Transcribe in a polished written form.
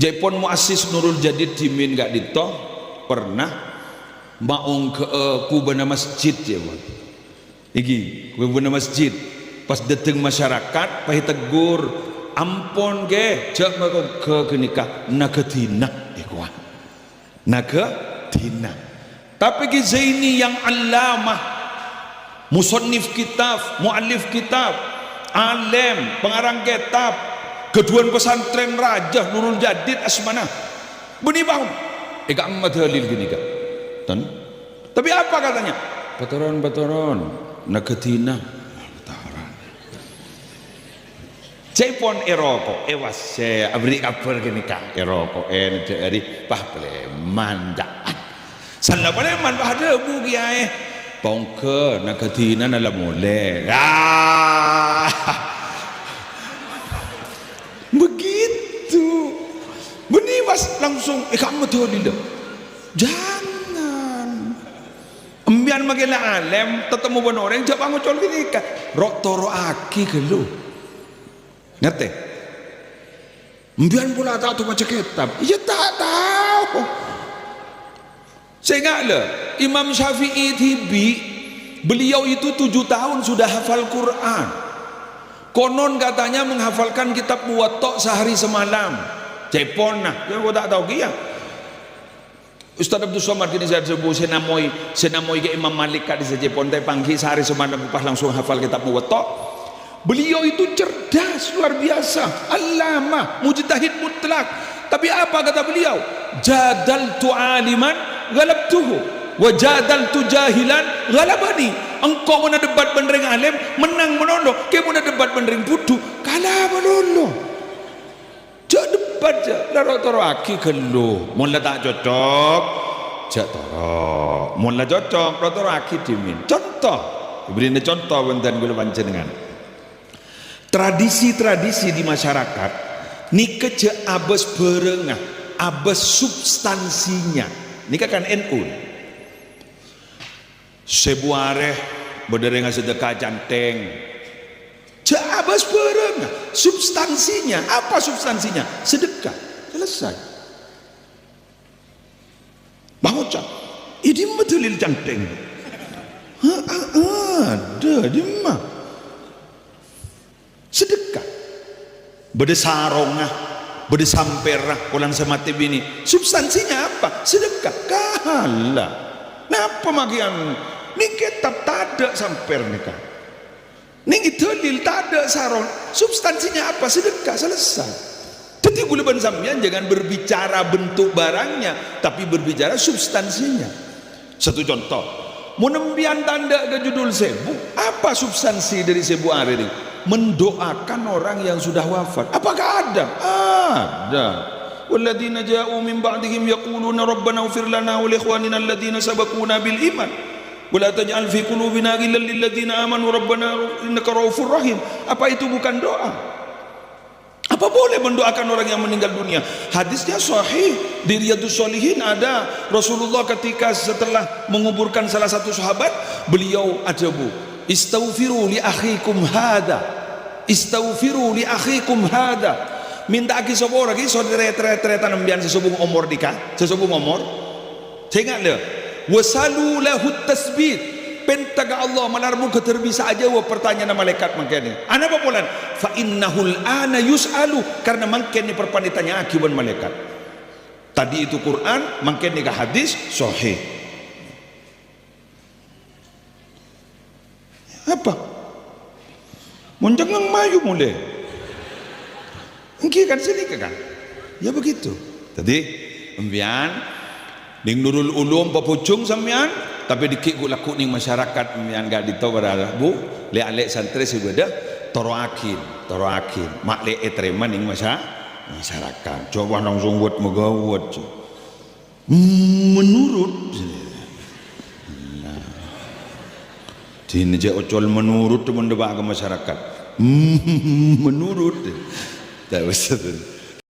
Jaipon muassis Nurul Jadid Jimin gak dito pernah maung ke kubana masjid ya bang. Iki kubana masjid pas dateng masyarakat pahi tegur ampun ge jak ke kenikah nagadina ikwa nagadina. Tapi ki Zaini yang allamah musannif kitab muallif kitab alim pengarang kitab keduan pesantren Raja Nurul Jadid Asmana beni bangun ika amat halil gini kak tapi apa katanya batoron nagadina Jaipon eroko ewas saya abri kabar gini kak eroko dari pahle mandaan salah paleman pada bu kiai pongke nagadina nala mole begitu beniwas langsung kamu tuh tidak jangan embian magila alem tetemu benoreng jawab ngocol gini kak rok toro aki ke lu ngerti embian pula tahu tuh baca kitab iya tak tahu saya ingat lah Imam Syafi'i Tibi beliau itu 7 tahun sudah hafal Quran. Konon katanya menghafalkan kitab Muwatta sehari semalam. Jaipon nah, ya tak tahu kia. Ustaz Abdul Somad kini saya sebut senamoi ke Imam Malik kat di Jaipon teh panggi sehari semalam pas langsung hafal kitab Muwatta. Beliau itu cerdas luar biasa, allamah, mujtahid mutlak. Tapi apa kata beliau? Jadaltu aliman ghalabtuhu wa jadaltu jahilan ghalabani. Engkau mana debat bandering alim menang menondo, ke mana debat bandering bodoh kalah menondo. Jak debat jak toro aki gelo. Mun tak cocok jak toro. Mun cocok toro aki dimin. Contoh, beri contoh wonten kula panjenengan. Tradisi-tradisi di masyarakat nika je abes berengah, abes substansinya. Nika kan NU. Sebuareh berdereng sedekah janteng. Je abes berengah, substansinya. Apa substansinya? Sedekah. Selesai. Bang Ucap, ini betulil janteng. Ada di mah. Sedekah bede sarongah bede samperah pulang semati bini substansinya apa? Sedekah kalah napa magian ni kitab tak ada samper nikah ni dalil tak ada sarong substansinya apa? Sedekah selesai. Jadi gula sampean jangan berbicara bentuk barangnya tapi berbicara substansinya. Satu contoh munembian tanda ke judul sebu apa substansi dari sebu hari ini? Mendoakan orang yang sudah wafat. Apakah ada? Ada. Walladzina ja'u min ba'dihim yaquluna rabbana ighfir lana wa li ikhwanina alladzina sabaquna bil iman wa la taj'al fi qulubina ghillan lil ladzina amanu rabbana innaka raufur rahim. Apa itu bukan doa? Apa boleh mendoakan orang yang meninggal dunia? Hadisnya sahih di Riyadhus Shalihin ada Rasulullah ketika setelah menguburkan salah satu sahabat beliau ajabu istaghfiru li akhikum hada istaghfiru li akhikum hada minta aki sapa ora ki saudara-saudara nembian sesubung umur dika sesubung umur ingat le wasalu lahu tasbih pentaga Allah manarmu keterbisa aja wa pertanyaan malaikat mangkene ana apa polan fa innahul ana yusalu karena mangkene perpanitanya akiban malaikat tadi itu Quran mangkene ka hadis sahih. Apa? Monjangang mayu mulai. Engki kan sini kan? Ya begitu. Tadi embian ning Nurul Ulum papucung sampean tapi dikik laku ning masyarakat embian gak ditawara bu le-alek santri sebeda toro akin mak le etreman ning masyarakat. Coba langsung buat megawat. Menurut ini je ocol menurut mendebak ke masyarakat menurut tak usah